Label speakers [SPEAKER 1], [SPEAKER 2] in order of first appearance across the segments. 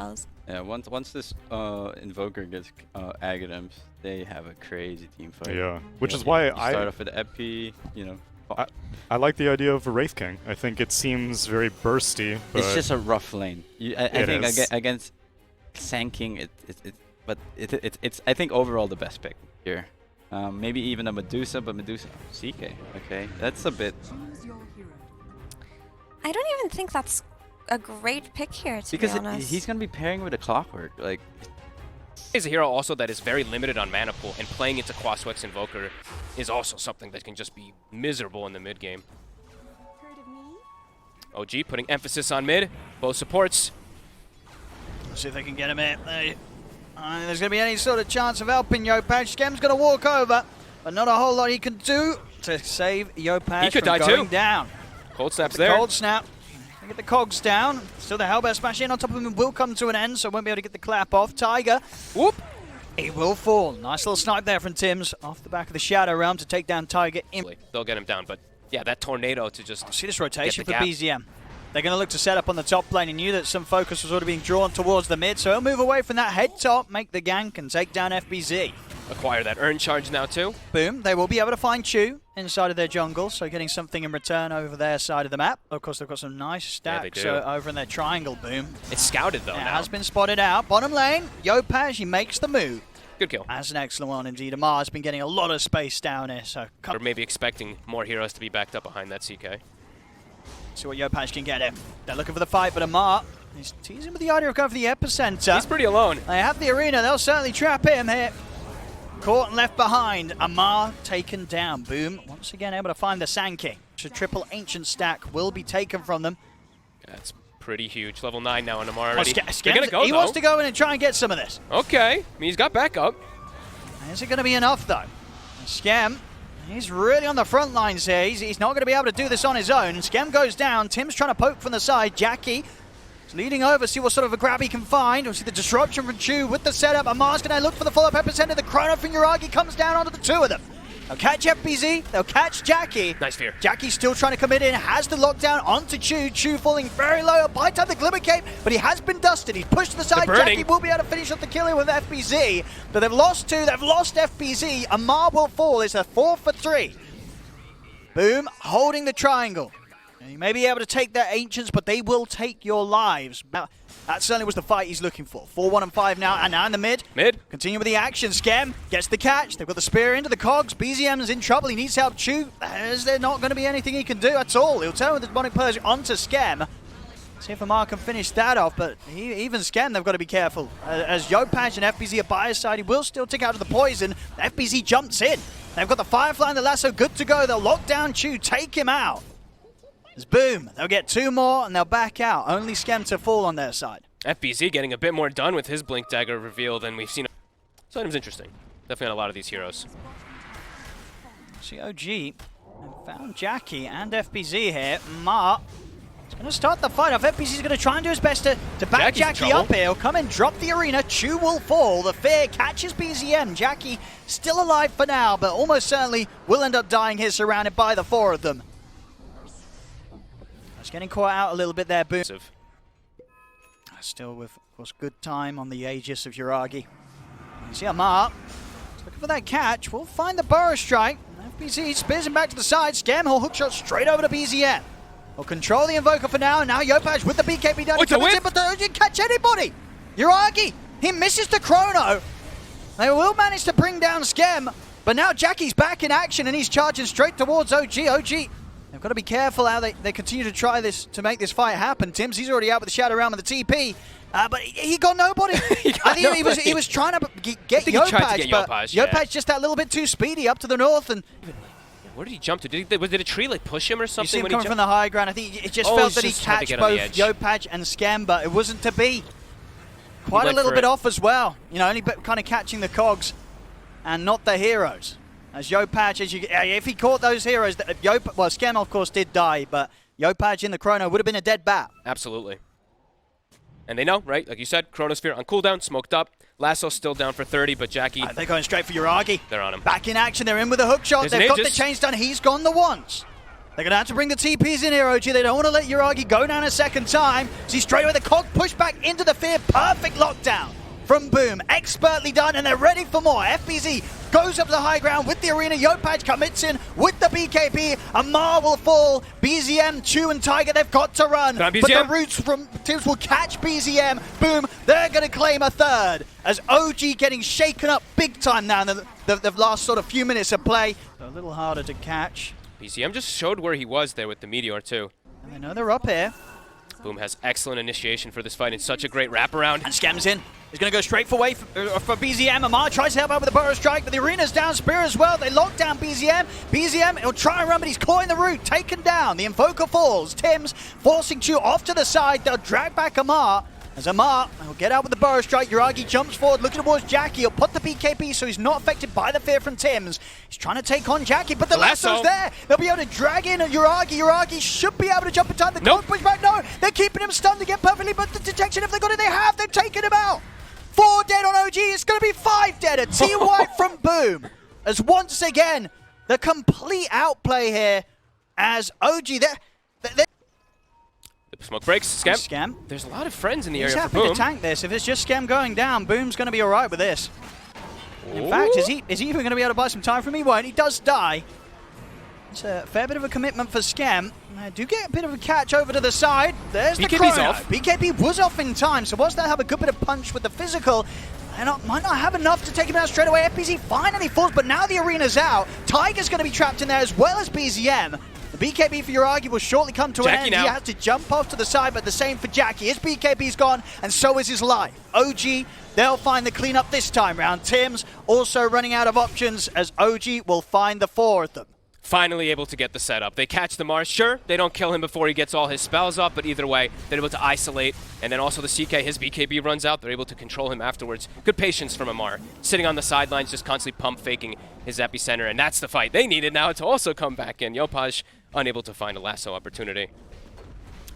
[SPEAKER 1] profiles.
[SPEAKER 2] Yeah, once this Invoker gets Aghanims, they have a crazy team fight.
[SPEAKER 3] Yeah, which is why
[SPEAKER 2] you start off with Epi, you know.
[SPEAKER 3] I like the idea of a Wraith King. I think it seems very bursty, but
[SPEAKER 2] It's just a rough lane. I think against Sanking, it's I think overall the best pick here. Maybe even a Medusa, but Medusa CK. Okay, that's a bit.
[SPEAKER 1] I don't even think that's a great pick here, to be honest.
[SPEAKER 2] Because he's gonna be pairing with a Clockwork, like.
[SPEAKER 4] Is a hero also that is very limited on mana pool, and playing into Quaswex Invoker is also something that can just be miserable in the mid game. OG putting emphasis on mid, both supports.
[SPEAKER 5] See if they can get him in. There's going to be any sort of chance of helping Yopaj. Skem's going to walk over, but not a whole lot he can do to save Yopaj from going down.
[SPEAKER 4] Cold Snap's there.
[SPEAKER 5] Cold Snap. Get the cogs down. Still the Hellbear smash in on top of him will come to an end, so won't be able to get the clap off. Tiger, whoop, he will fall. Nice little snipe there from Tims off the back of the Shadow Realm to take down Tiger.
[SPEAKER 4] They'll get him down, but yeah, that tornado to just
[SPEAKER 5] see this rotation for
[SPEAKER 4] gap.
[SPEAKER 5] BZM. They're going to look to set up on the top lane. He knew that some focus was already being drawn towards the mid, so he'll move away from that head top, make the gank, and take down FBZ.
[SPEAKER 4] Acquire that Urn Charge now too.
[SPEAKER 5] Boom, they will be able to find Chu inside of their jungle, so getting something in return over their side of the map. Of course, they've got some nice stacks over in their triangle. Boom.
[SPEAKER 4] It's scouted though now.
[SPEAKER 5] Has been spotted out. Bottom lane, Yopaj, he makes the move.
[SPEAKER 4] Good kill.
[SPEAKER 5] That's an excellent one indeed. Amar's been getting a lot of space down here, so...
[SPEAKER 4] We're maybe expecting more heroes to be backed up behind that CK.
[SPEAKER 5] See what Yopaj can get him. They're looking for the fight, but Amar, he's teasing with the idea of going for the epicenter.
[SPEAKER 4] He's pretty alone.
[SPEAKER 5] They have the arena. They'll certainly trap him here. Caught and left behind. Amar taken down. Boom. Once again able to find the Sankey. So triple ancient stack will be taken from them.
[SPEAKER 4] That's pretty huge. Level 9 now on Amar already.
[SPEAKER 5] They're gonna go, he wants to go in and try and get some of this.
[SPEAKER 4] Okay. I mean, he's got backup.
[SPEAKER 5] Is it going to be enough, though? Scam, he's really on the front lines here. He's not going to be able to do this on his own. Scam goes down. Tim's trying to poke from the side. Jackie is leading over, see what sort of a grab he can find. We'll see the disruption from Chu with the setup. Amar's going to look for the follow-up epicenter. The chrono from Yuragi comes down onto the two of them. They'll catch FBZ. They'll catch Jackie.
[SPEAKER 4] Nice fear.
[SPEAKER 5] Jackie's still trying to commit in. Has the lockdown onto Chu. Chu falling very low. By the time the Glimmer Cape, but he has been dusted. He's pushed to the side. Jackie will be able to finish off the kill here with FBZ. But they've lost two. They've lost FBZ. Amar will fall. It's a 4 for 3. Boom. Holding the triangle. You may be able to take their Ancients, but they will take your lives. That certainly was the fight he's looking for. 4-1 and 5 now, and now in the mid. Continue with the action. Scam gets the catch. They've got the spear into the cogs. BZM is in trouble. He needs help. Chu, is there not going to be anything he can do at all? He'll turn with the demonic purge onto Scam. See if Amar can finish that off, but even Scam, they've got to be careful. As Yopaj and FBZ are by his side, he will still tick out of the poison. FBZ jumps in. They've got the Firefly and the Lasso good to go. They'll lock down Chu, take him out. Boom, they'll get 2 more and they'll back out. Only Scam to fall on their side.
[SPEAKER 4] FBZ getting a bit more done with his Blink Dagger reveal than we've seen. This item's interesting. Definitely on a lot of these heroes.
[SPEAKER 5] See OG found Jackie and FBZ here. Ma is going to start the fight off. FBZ is going to try and do his best to back Jackie up here. He'll come in, drop the arena. Chu will fall. The fear catches BZM. Jackie still alive for now, but almost certainly will end up dying here, surrounded by the 4 of them. It's getting caught out a little bit there, Boom. Still with, of course, good time on the Aegis of Yuragi. You see Amar looking for that catch. We'll find the Burrow Strike. FBZ spears him back to the side. Scam, he'll hook shot straight over to BZM. We'll control the Invoker for now. Now Yopaj with the BKB down. He comes in, but they didn't catch anybody. Yuragi, he misses the chrono. They will manage to bring down Scam, but now Jackie's back in action and he's charging straight towards OG. They've got to be careful how they continue to try this to make this fight happen. Tims, he's already out with the Shadow Realm and the TP, but he got nobody. He was trying to get Yopaj, but Yopaj just that little bit too speedy up to the north. And
[SPEAKER 4] where did he jump to? Did a tree like push him or something?
[SPEAKER 5] You see him coming from the high ground. I think it just felt that he catch both Yopaj and Scam, but it wasn't to be. Quite a little bit off as well. You know, only kind of catching the cogs and not the heroes. As Yopaj, if he caught those heroes, Scam of course did die, but Yopaj in the chrono would have been a dead bat.
[SPEAKER 4] Absolutely. And they know, right? Like you said, Chronosphere on cooldown, smoked up. Lasso's still down for 30, but Jackie...
[SPEAKER 5] they're going straight for Yuragi.
[SPEAKER 4] They're on him.
[SPEAKER 5] Back in action, they're in with a hook shot. They've got the chains done. He's gone the once. They're going to have to bring the TPs in here, OG. They don't want to let Yuragi go down a second time. See, straight away the cog push back into the fear. Perfect lockdown from Boom. Expertly done, and they're ready for more. FBZ goes up to the high ground with the arena. Yopaj commits in with the BKB. Amar will fall. BZM, Chu, and Tiger, they've got to run. But the roots from Tims will catch BZM. Boom, they're going to claim a third. As OG getting shaken up big time now in the last sort of few minutes of play. So a little harder to catch.
[SPEAKER 4] BZM just showed where he was there with the Meteor too.
[SPEAKER 5] And they know they're up here.
[SPEAKER 4] Boom has excellent initiation for this fight. It's such a great wraparound.
[SPEAKER 5] And Scam's in. He's going to go straight for BZM. Amar tries to help out with the Burrow Strike, but the arena's down. Spear as well. They lock down BZM. BZM, he'll try and run, but he's caught in the root. Taken down. The Invoker falls. Tims forcing Chu off to the side. They'll drag back Amar. As Amar will get out with the Burrow Strike. Yuragi jumps forward, looking towards Jackie. He'll put the BKB so he's not affected by the fear from Tims. He's trying to take on Jackie, but the lasso's there. They'll be able to drag in Yuragi. Yuragi should be able to jump in time. The cog push back. No, they're keeping him stunned again perfectly, but the detection, if they got it, they have. They've taken him out. 4 dead on OG. It's going to be 5 dead. A T-White from Boom. As once again, the complete outplay here as OG. They're
[SPEAKER 4] Smoke breaks. Scam.
[SPEAKER 5] Scam.
[SPEAKER 4] There's a lot of friends in the
[SPEAKER 5] He's
[SPEAKER 4] area for
[SPEAKER 5] happy
[SPEAKER 4] Boom.
[SPEAKER 5] to tank this. If it's just Scam going down, Boom's going to be all right with this. In fact, is he even going to be able to buy some time from me? Won't. He does die. It's a fair bit of a commitment for Scam. I do get a bit of a catch over to the side. There's the
[SPEAKER 4] BKB's
[SPEAKER 5] chrono.
[SPEAKER 4] off.
[SPEAKER 5] BKB was off in time, so whilst they have a good bit of punch with the physical, they might not have enough to take him out straight away. FBZ finally falls, but now the arena's out. Tiger's going to be trapped in there as well as BZM. The BKB for Yuragi will shortly come to an end.
[SPEAKER 4] Now.
[SPEAKER 5] He has to jump off to the side, but the same for Jackie. His BKB's gone, and so is his life. OG, they'll find the cleanup this time round. Tims also running out of options as OG will find the 4 of them.
[SPEAKER 4] Finally able to get the setup. They catch the Mars. Sure, they don't kill him before he gets all his spells up, but either way, they're able to isolate. And then also the CK, his BKB runs out. They're able to control him afterwards. Good patience from Amar. Sitting on the sidelines, just constantly pump faking his epicenter. And that's the fight they needed now to also come back in. Yopaj unable to find a lasso opportunity.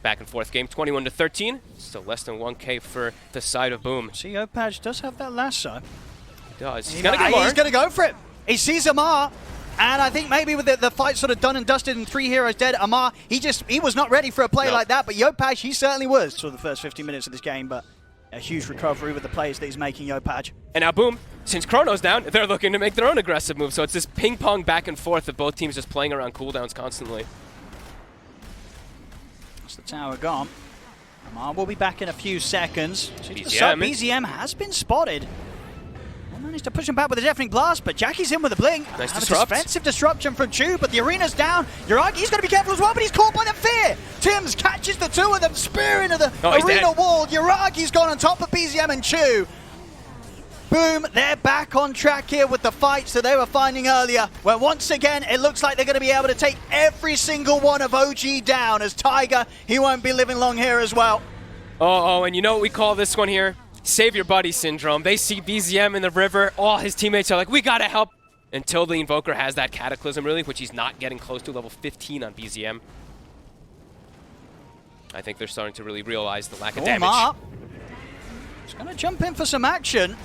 [SPEAKER 4] Back and forth game, 21-13. Still less than 1K for the side of Boom.
[SPEAKER 5] See, Yopaj does have that lasso.
[SPEAKER 4] He does. He's going to
[SPEAKER 5] go for it. He sees Amar. And I think maybe with the fight sort of done and dusted and 3 heroes dead, Amar, he was not ready for a play like that, but Yopaj, he certainly was. For the first 15 minutes of this game, but a huge recovery with the plays that he's making, Yopaj.
[SPEAKER 4] And now Boom, since Chrono's down, they're looking to make their own aggressive move. So it's this ping-pong back and forth of both teams just playing around cooldowns constantly.
[SPEAKER 5] That's the tower gone. Amar will be back in a few seconds. BZM has been spotted. Managed to push him back with a deafening blast, but Jackie's in with a blink.
[SPEAKER 4] Nice disrupt.
[SPEAKER 5] Defensive disruption from Chu, but the arena's down. Yuragi's going to be careful as well, but he's caught by the fear. Tims catches the 2 of them, spear into the arena wall. Yuragi's gone on top of BZM and Chu. Boom, they're back on track here with the fights that they were finding earlier, where once again, it looks like they're going to be able to take every single one of OG down, as Tiger, he won't be living long here as well.
[SPEAKER 4] And you know what we call this one here? Save your buddy syndrome. They see BZM in the river. All his teammates are like, we gotta help. Until the Invoker has that Cataclysm, really, which he's not getting close to, level 15 on BZM. I think they're starting to really realize the lack of damage.
[SPEAKER 5] Amar. Just gonna jump in for some action.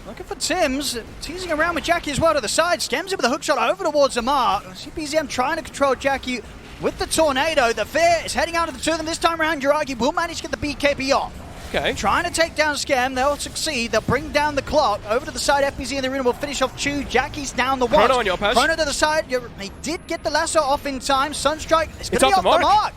[SPEAKER 5] Looking for Tims, teasing around with Jackie as well to the side. Scams in with a hook shot over towards Amar. See BZM trying to control Jackie with the Tornado. The fear is heading out of the 2 of them. This time around, Yuragi will manage to get the BKB off.
[SPEAKER 4] Okay.
[SPEAKER 5] Trying to take down Scam, they'll succeed. They'll bring down the clock. Over to the side, FBZ in the arena will finish off Chu. Jackie's down the watch.
[SPEAKER 4] Chrono on Yopaj.
[SPEAKER 5] Chrono to the side. He did get the lasso off in time. Sunstrike, it's going to be off the mark.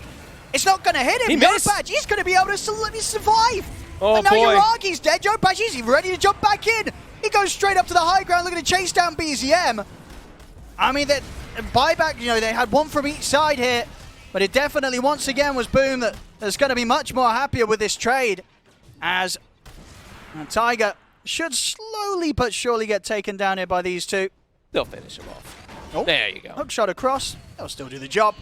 [SPEAKER 5] It's not going to hit him.
[SPEAKER 4] He missed.
[SPEAKER 5] Yopaj, he's going to be able to survive.
[SPEAKER 4] Oh,
[SPEAKER 5] and now
[SPEAKER 4] boy.
[SPEAKER 5] Yuragi's dead. Yopaj, he's ready to jump back in. He goes straight up to the high ground looking to chase down BZM. I mean, that buyback, they had 1 from each side here. But it definitely, once again, was Boom that's going to be much more happier with this trade. As Tiger should slowly but surely get taken down here by these 2.
[SPEAKER 4] They'll finish him off.
[SPEAKER 5] Oh,
[SPEAKER 4] there you go.
[SPEAKER 5] Hook shot across. They'll still do the job.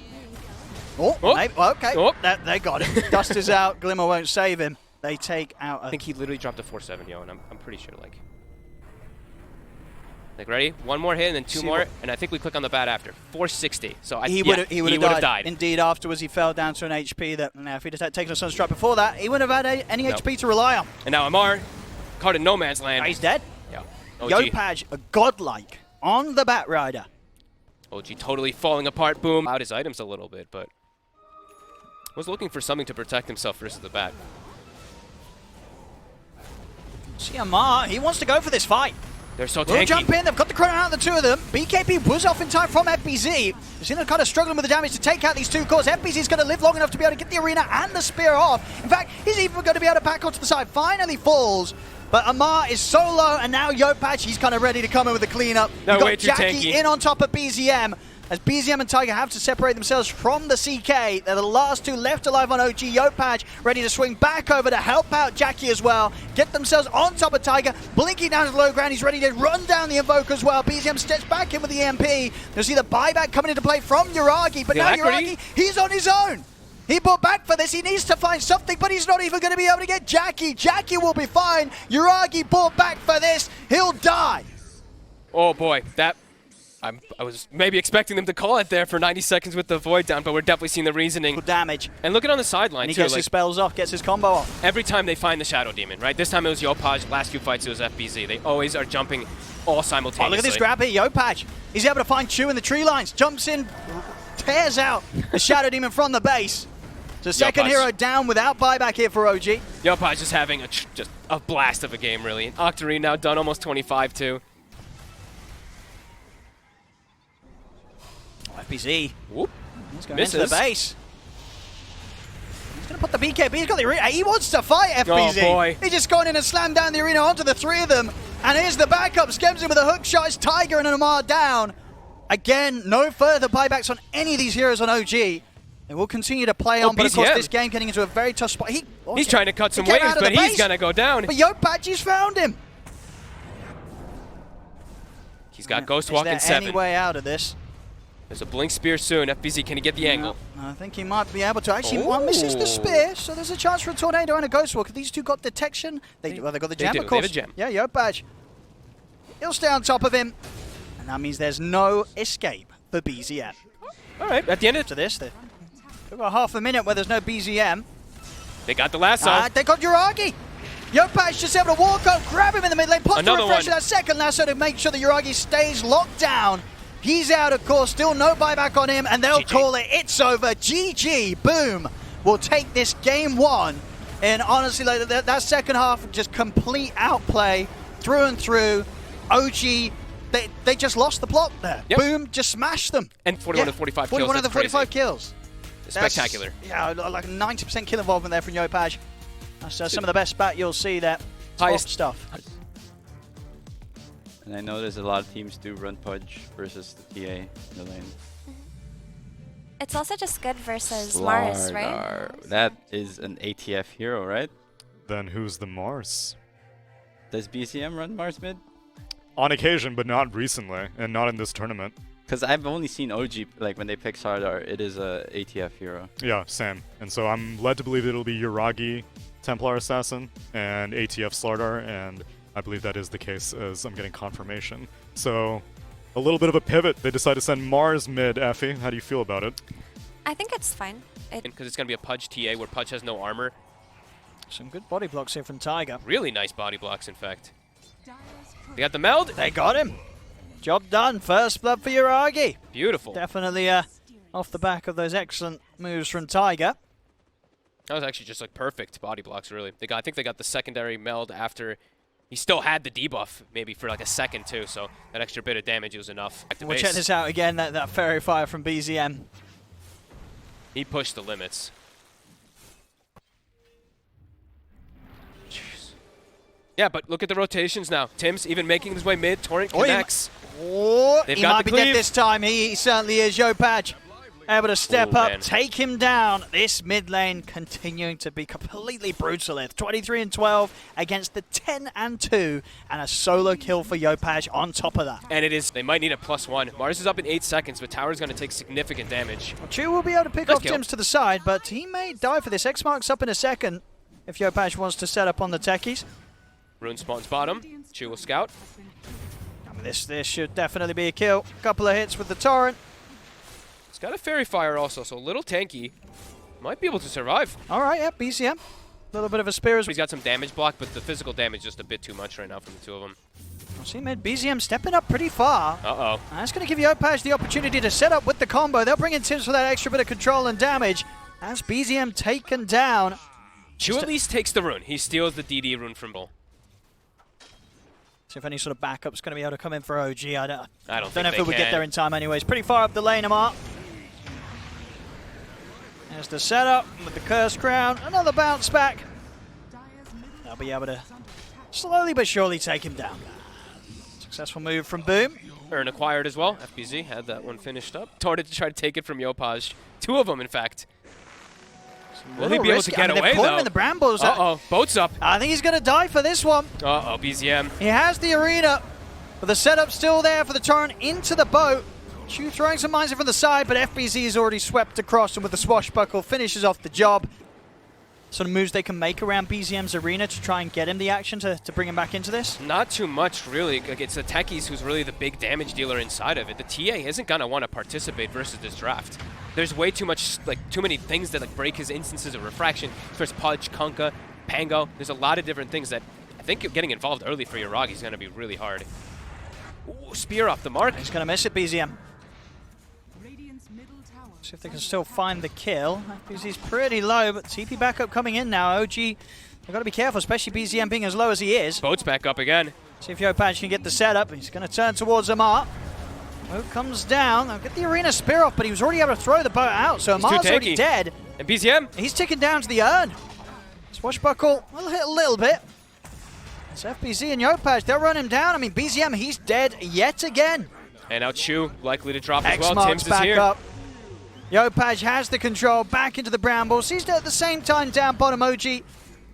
[SPEAKER 5] Maybe, okay. They got it. Dust is out. Glimmer won't save him. They take out
[SPEAKER 4] I think he literally dropped a 470, and I'm pretty sure, like ready? 1 more hit and then 2 more, and I think we click on the bat after. 460. So he would have died.
[SPEAKER 5] Indeed, afterwards he fell down to an HP that, if he'd have taken a Sunstrike before that, he wouldn't have had any HP to rely on.
[SPEAKER 4] And now Amar, caught in no man's land.
[SPEAKER 5] He's dead.
[SPEAKER 4] Yeah.
[SPEAKER 5] Yopaj, a godlike on the Bat Rider.
[SPEAKER 4] OG totally falling apart. Boom. Out his items a little bit, but was looking for something to protect himself versus the bat.
[SPEAKER 5] See Amar, he wants to go for this fight.
[SPEAKER 4] They're so
[SPEAKER 5] Will
[SPEAKER 4] tanky.
[SPEAKER 5] jump in, they've got the chrono out of the two of them. BKB was off in time from FBZ. You've seen them kind of struggling with the damage to take out these two cores. FBZ's going to live long enough to be able to get the arena and the spear off. In fact, he's even going to be able to back onto the side. Finally falls. But Amar is so low, and now Yopatch, he's kind of ready to come in with a cleanup.
[SPEAKER 4] No,
[SPEAKER 5] You've
[SPEAKER 4] way
[SPEAKER 5] got
[SPEAKER 4] too
[SPEAKER 5] Jackie
[SPEAKER 4] tanky.
[SPEAKER 5] in on top of BZM. As BZM and Tiger have to separate themselves from the CK. They're the last two left alive on OG. Yopatch ready to swing back over to help out Jackie as well. Get themselves on top of Tiger. Blinky down to the low ground. He's ready to run down the Invoker as well. BZM steps back in with the EMP. You'll see the buyback coming into play from Yuragi. But now Yuragi, he's on his own. He bought back for this. He needs to find something, but he's not even going to be able to get Jackie. Jackie will be fine. Yuragi bought back for this. He'll die.
[SPEAKER 4] Oh boy, that I was maybe expecting them to call it there for 90 seconds with the void down, but we're definitely seeing the reasoning.
[SPEAKER 5] Good damage.
[SPEAKER 4] And look at on the sideline
[SPEAKER 5] And he
[SPEAKER 4] too.
[SPEAKER 5] gets his spells off, gets his combo off.
[SPEAKER 4] Every time they find the Shadow Demon, right? This time it was Yopaj. Last few fights it was FBZ. They always are jumping all simultaneously.
[SPEAKER 5] Oh, look at this grab here, Yopatch. He's able to find Chu in the tree lines, jumps in, tears out the Shadow Demon from the base. So second hero down without buyback here for OG.
[SPEAKER 4] Yopaj is having just a blast of a game, really. And Octarine now done almost 25 too.
[SPEAKER 5] FBZ.
[SPEAKER 4] Whoop.
[SPEAKER 5] He's going into the base. He's going to put the BKB. He's got the arena. He wants to fight FBZ.
[SPEAKER 4] Oh boy.
[SPEAKER 5] He's just gone in and slammed down the arena onto the three of them. And here's the backup. Skems in with a hook shot. It's Tiger and Amar down. Again, no further buybacks on any of these heroes on OG. They will continue to play on, but of course this game getting into a very tough spot.
[SPEAKER 4] He's trying to cut some waves, but he's going to go down.
[SPEAKER 5] But Yopatch found him.
[SPEAKER 4] He's got Ghost Walk in 7.
[SPEAKER 5] Any way out of this?
[SPEAKER 4] There's a Blink Spear soon. FBZ, can he get the angle?
[SPEAKER 5] I think he might be able to. Actually, one misses the spear, so there's a chance for a Tornado and a Ghost Walk. If these two got detection, they got the gem, of course.
[SPEAKER 4] They have a gem.
[SPEAKER 5] Yeah, Yopatch. He'll stay on top of him, and that means there's no escape for BZM.
[SPEAKER 4] All right, at the end of
[SPEAKER 5] this, they've got half a minute where there's no BZM.
[SPEAKER 4] They got the lasso.
[SPEAKER 5] They got Yuragi. Yopatch just able to walk up, grab him in the mid lane, put the refresh in that second lasso to make sure that Yuragi stays locked down. He's out, of course, still no buyback on him, and they'll call it. It's over. GG. Boom. We'll take this game one. And honestly, like that second half, just complete outplay through and through. OG, they just lost the plot there.
[SPEAKER 4] Yep.
[SPEAKER 5] Boom, just smashed them.
[SPEAKER 4] And 41 to 45 kills.
[SPEAKER 5] 41 of the 45 kills.
[SPEAKER 4] Spectacular.
[SPEAKER 5] Yeah, like a 90% kill involvement there from Yopatch. That's some of the best spat you'll see there.
[SPEAKER 4] Highest
[SPEAKER 5] stuff.
[SPEAKER 2] And I know there's a lot of teams do run Pudge versus the TA in the lane.
[SPEAKER 1] It's also just good versus Mars, right?
[SPEAKER 2] That is an ATF hero, right?
[SPEAKER 3] Then who's the Mars?
[SPEAKER 2] Does BCM run Mars mid?
[SPEAKER 3] On occasion, but not recently, and not in this tournament.
[SPEAKER 2] Because I've only seen OG, like when they pick Sardar, it is a ATF hero.
[SPEAKER 3] Yeah, same. And so I'm led to believe it'll be Yuragi, Templar Assassin, and ATF Slardar, and I believe that is the case as I'm getting confirmation. So a little bit of a pivot. They decide to send Mars mid, Effie. How do you feel about it?
[SPEAKER 1] I think it's fine.
[SPEAKER 4] Because it's going to be a Pudge TA where Pudge has no armor.
[SPEAKER 5] Some good body blocks here from Tiger.
[SPEAKER 4] Really nice body blocks, in fact. They got the meld.
[SPEAKER 5] They got him. Job done. First blood for Yuragi.
[SPEAKER 4] Beautiful.
[SPEAKER 5] Definitely off the back of those excellent moves from Tiger.
[SPEAKER 4] That was actually just like perfect body blocks, really. I think they got the secondary meld after he still had the debuff, maybe for like a second too, so that extra bit of damage was enough.
[SPEAKER 5] We'll check this out again, that Fairy Fire from BZM.
[SPEAKER 4] He pushed the limits. Jeez. Yeah, but look at the rotations now. Tim's even making his way mid. Torrent connects.
[SPEAKER 5] He might be dead this time. He certainly is. Yopatch able to step up, take him down. This mid lane continuing to be completely brutal. 23 and 12 against the 10 and 2, and a solo kill for Yopatch on top of that.
[SPEAKER 4] And it is, they might need a +1. Mars is up in 8 seconds, but Tower's going to take significant damage.
[SPEAKER 5] Chu will be able to pick off Tims to the side, but he may die for this. X marks up in a second if Yopatch wants to set up on the techies.
[SPEAKER 4] Rune spawns bottom. Chu will scout.
[SPEAKER 5] I mean, this should definitely be a kill. Couple of hits with the Torrent.
[SPEAKER 4] Got a Fairy Fire also, so a little tanky. Might be able to survive.
[SPEAKER 5] All right, yeah, BCM. little bit of a spear as
[SPEAKER 4] He's got some damage block, but the physical damage is just a bit too much right now from the two of them.
[SPEAKER 5] well. See mid, BZM stepping up pretty far.
[SPEAKER 4] Uh-oh.
[SPEAKER 5] And that's going to give Yopaj the opportunity to set up with the combo. They'll bring in Tims for that extra bit of control and damage. As BZM taken down.
[SPEAKER 4] Chu at least takes the rune. He steals the DD rune from Bull.
[SPEAKER 5] See if any sort of backup's going to be able to come in for OG. I don't
[SPEAKER 4] think
[SPEAKER 5] know if it would get there in time anyways. Pretty far up the lane, Amar. There's the setup with the Curse Crown. Another bounce back. They'll be able to slowly but surely take him down. Successful move from Boom.
[SPEAKER 4] Urn acquired as well. FBZ had that one finished up. Torted to try to take it from Yopaj. Two of them, in fact. Will he be able to get away,
[SPEAKER 5] though?
[SPEAKER 4] though?
[SPEAKER 5] In the brambles.
[SPEAKER 4] Uh-oh. Boat's up.
[SPEAKER 5] I think he's going to die for this one.
[SPEAKER 4] Uh-oh, BZM.
[SPEAKER 5] He has the arena, but the setup's still there for the torrent into the boat. Chu throwing some mines in from the side, but FBZ is already swept across, and with the swashbuckle finishes off the job. Sort of moves they can make around BZM's arena to try and get him the action to bring him back into this?
[SPEAKER 4] Not too much, really. Like, it's the Techies who's really the big damage dealer inside of it. The TA isn't going to want to participate versus this draft. There's way too much, too many things that break his instances of refraction. First Pudge, Kunkka, Pango. There's a lot of different things that I think getting involved early for Yuragi is going to be really hard. Ooh, spear off the mark.
[SPEAKER 5] He's going to miss it, BZM. See if they can still find the kill. FBZ's pretty low, but TP backup coming in now. OG, they've got to be careful, especially BZM being as low as he is.
[SPEAKER 4] Boat's back up again.
[SPEAKER 5] See if Yopaj can get the setup. He's going to turn towards Amar. Boat comes down. They'll get the arena spear off, but he was already able to throw the boat out, so Amar's already dead.
[SPEAKER 4] And BZM?
[SPEAKER 5] He's ticking down to the urn. Swashbuckle will hit a little bit. It's FBZ and Yopaj. They'll run him down. I mean, BZM, he's dead yet again.
[SPEAKER 4] And now Chu likely to drop as well.
[SPEAKER 5] X-Mark's
[SPEAKER 4] Tims is
[SPEAKER 5] back
[SPEAKER 4] here.
[SPEAKER 5] up. Yopaj has the control back into the brambles. He's at the same time down bottom. OG.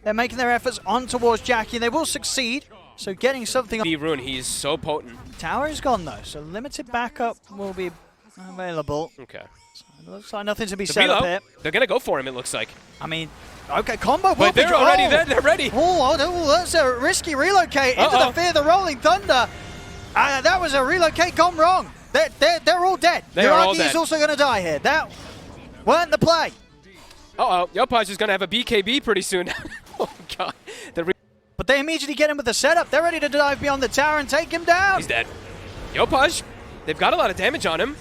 [SPEAKER 5] They're making their efforts on towards Jackie, and they will succeed. So getting something.
[SPEAKER 4] Rune, he's so potent.
[SPEAKER 5] Tower is gone though, so limited backup will be available.
[SPEAKER 4] Okay.
[SPEAKER 5] So it looks like nothing to be set up here.
[SPEAKER 4] They're gonna go for him. It looks like.
[SPEAKER 5] I mean, okay, combo.
[SPEAKER 4] But they're already there. They're ready.
[SPEAKER 5] Oh, that's a risky relocate into the Fear the Rolling Thunder. That was a relocate gone wrong. They're all dead. Yuragi is also going to die here. That weren't the play.
[SPEAKER 4] Uh-oh. Yopaj is going to have a BKB pretty soon. Oh, God.
[SPEAKER 5] But they immediately get him with the setup. They're ready to dive beyond the tower and take him down.
[SPEAKER 4] He's dead. Yopaj, they've got a lot of damage on him.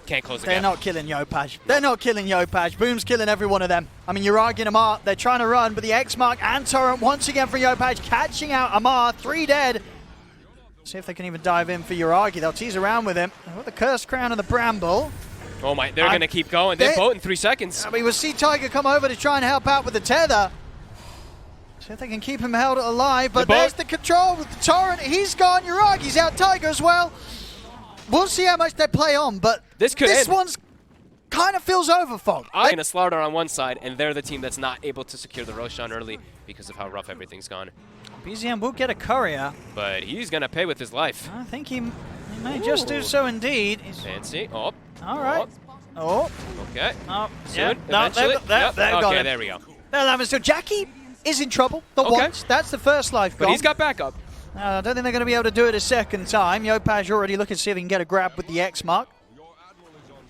[SPEAKER 4] Can't close the gap.
[SPEAKER 5] They're not killing Yopaj. They're not killing Yopaj. Boom's killing every one of them. I mean, Yuragi and Amar, they're trying to run, but the X-Mark and Torrent once again for Yopaj, catching out Amar. 3 dead. See if they can even dive in for Yuragi. They'll tease around with him. With the Curse Crown and the Bramble.
[SPEAKER 4] Oh my, they're going to keep going. They're boat in 3 seconds.
[SPEAKER 5] I mean, we'll see Tiger come over to try and help out with the tether. See if they can keep him held alive. But there's the control with the Torrent. He's gone. Yuragi's out. Tiger as well. We'll see how much they play on, but this one's kind of feels overfogged.
[SPEAKER 4] And a Slardar on one side, and they're the team that's not able to secure the Roshan early because of how rough everything's gone.
[SPEAKER 5] BZM will get a courier.
[SPEAKER 4] But he's going to pay with his life.
[SPEAKER 5] I think he may just do so indeed.
[SPEAKER 4] Fancy. Oh.
[SPEAKER 5] All right. Oh.
[SPEAKER 4] Okay.
[SPEAKER 5] Oh.
[SPEAKER 4] Soon.
[SPEAKER 5] Yeah.
[SPEAKER 4] Eventually.
[SPEAKER 5] Okay,
[SPEAKER 4] there we go.
[SPEAKER 5] They'll have it still. Jackie is in trouble. Once. That's the first life gone.
[SPEAKER 4] But he's got backup.
[SPEAKER 5] I don't think they're going to be able to do it a second time. Yopaj already looking to see if he can get a grab with the X-Mark.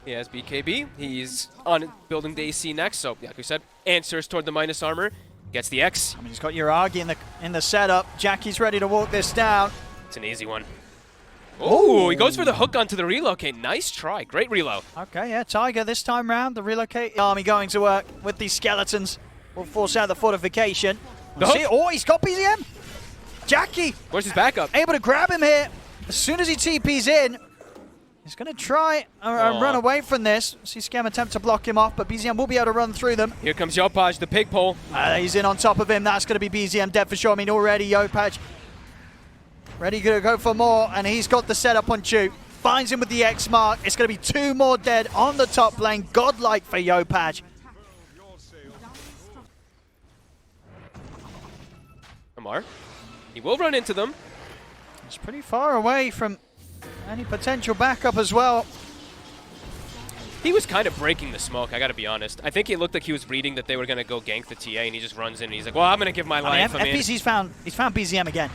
[SPEAKER 4] He has BKB. He's on building the AC next, so like we said, answers toward the minus armor. Gets the X.
[SPEAKER 5] I mean, he's got Yuragi in the setup. Jackie's ready to walk this down.
[SPEAKER 4] It's an easy one. Oh, he goes for the hook onto the relocate. Nice try. Great reload.
[SPEAKER 5] Okay, yeah, Tiger this time round. The relocate army going to work with these skeletons. Will force out the fortification. Oh, he's got BZM. Jackie.
[SPEAKER 4] Where's his backup?
[SPEAKER 5] Able to grab him here. As soon as he TP's in, he's going to try and run away from this. See Scam attempt to block him off, but BZM will be able to run through them.
[SPEAKER 4] Here comes Yopaj, the pig pole.
[SPEAKER 5] He's in on top of him. That's going to be BZM dead for sure. I mean, already Yopaj ready to go for more, and he's got the setup on Chu. Finds him with the X-Mark. It's going to be 2 more dead on the top lane. Godlike for Yopaj.
[SPEAKER 4] Amar. He will run into them.
[SPEAKER 5] It's pretty far away from any potential backup as well.
[SPEAKER 4] He was kind of breaking the smoke, I got to be honest. I think it looked like he was reading that they were going to go gank the TA, and he just runs in and he's like, well, I'm going to give my life.
[SPEAKER 5] FPC's found BZM again.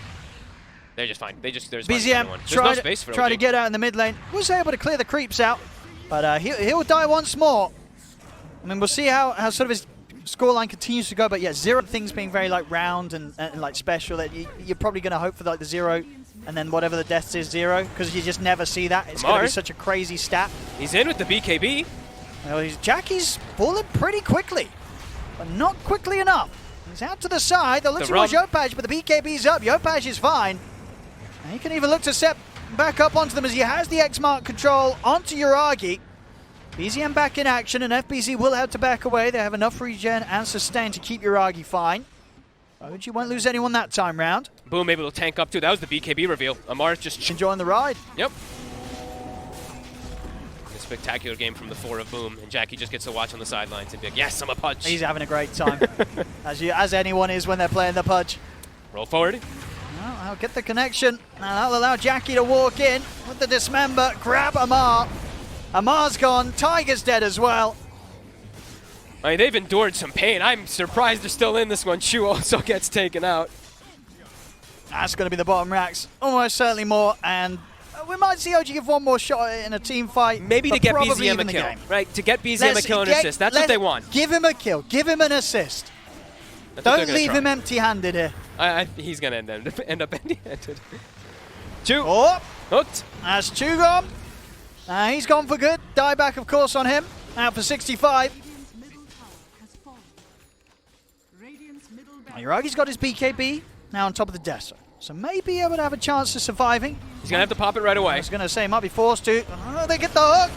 [SPEAKER 4] They're just fine. There's
[SPEAKER 5] BZM
[SPEAKER 4] no space for
[SPEAKER 5] try to get out in the mid lane. Was able to clear the creeps out, but he'll die once more. I mean, we'll see how sort of his scoreline continues to go, but yeah, 0 things being very like round and like special. That you're probably going to hope for like the 0, and then whatever the deaths is 0, because you just never see that. It's going to be such a crazy stat.
[SPEAKER 4] He's in with the BKB.
[SPEAKER 5] Well, Jackie's falling pretty quickly, but not quickly enough. He's out to the side. They're looking towards Yopaj, but the BKB's up. Yopaj is fine. And he can even look to step back up onto them as he has the X-Mark control onto Yuragi. BZM back in action, and FBZ will have to back away. They have enough regen and sustain to keep Yuragi fine. OG won't lose anyone that time round.
[SPEAKER 4] Boom able to tank up too. That was the BKB reveal. Amar just
[SPEAKER 5] enjoying the ride.
[SPEAKER 4] Yep. A spectacular game from the 4 of Boom, and Jackie just gets to watch on the sidelines and be like, yes, I'm a Pudge.
[SPEAKER 5] He's having a great time, as anyone is when they're playing the Pudge.
[SPEAKER 4] Roll forward.
[SPEAKER 5] Well, I'll get the connection, and I'll allow Jackie to walk in with the dismember, grab Amar. Amar's gone, Tiger's dead as well.
[SPEAKER 4] I mean, they've endured some pain. I'm surprised they're still in this one. Chu also gets taken out.
[SPEAKER 5] That's going to be the bottom racks, almost certainly more, and we might see OG give one more shot in a team fight.
[SPEAKER 4] Maybe to get BZM a kill, right? To get BZM a kill and assist. That's what they want.
[SPEAKER 5] Give him a kill, give him an assist. Don't leave him empty-handed here.
[SPEAKER 4] He's going to end up empty-handed. Chu.
[SPEAKER 5] Oh,
[SPEAKER 4] hooked.
[SPEAKER 5] That's Chu gone. He's gone for good. Dieback, of course, on him. Out for 65. Yuragi's got his BKB now on top of the desert, so maybe able to have a chance of surviving.
[SPEAKER 4] He's going to have to pop it right away.
[SPEAKER 5] I was going to say, might be forced to. Oh, they get the hook.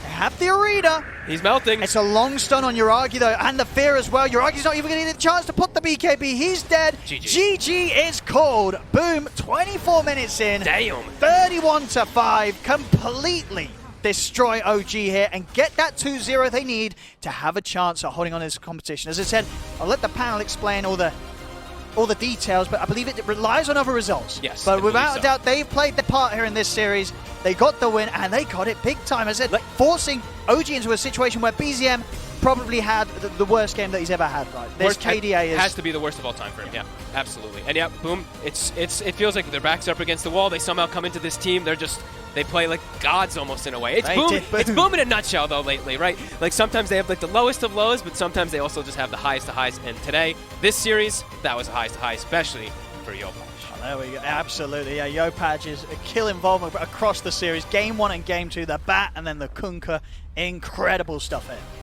[SPEAKER 5] They have the Arena.
[SPEAKER 4] He's melting.
[SPEAKER 5] It's a long stun on Yuragi, though, and the fear as well. Yuragi's not even going to get a chance to put the BKB. He's dead. GG is called. Boom, 24 minutes in.
[SPEAKER 4] Damn.
[SPEAKER 5] 31-5, completely destroy OG here and get that 2-0 they need to have a chance at holding on to this competition. As I said, I'll let the panel explain all the details, but I believe it relies on other results.
[SPEAKER 4] Yes,
[SPEAKER 5] but without a doubt, they've played their part here in this series. They got the win, and they got it big time. As I said, forcing OG into a situation where BZM probably had the worst game that he's ever had. Right, this KDA
[SPEAKER 4] has to be the worst of all time for him. Yeah, absolutely. And yeah, Boom. It feels like their backs are up against the wall. They somehow come into this team. They play like gods almost in a way. It's Boom. It's Boom in a nutshell though lately, right? Like sometimes they have like the lowest of lows, but sometimes they also just have the highest of highs. And today, this series, that was the highest of highs, especially for Yopaj.
[SPEAKER 5] Oh, there we go. Absolutely. Yeah, Yopaj is a kill involvement across the series. Game 1 and Game 2, the bat and then the Kunkka. Incredible stuff here.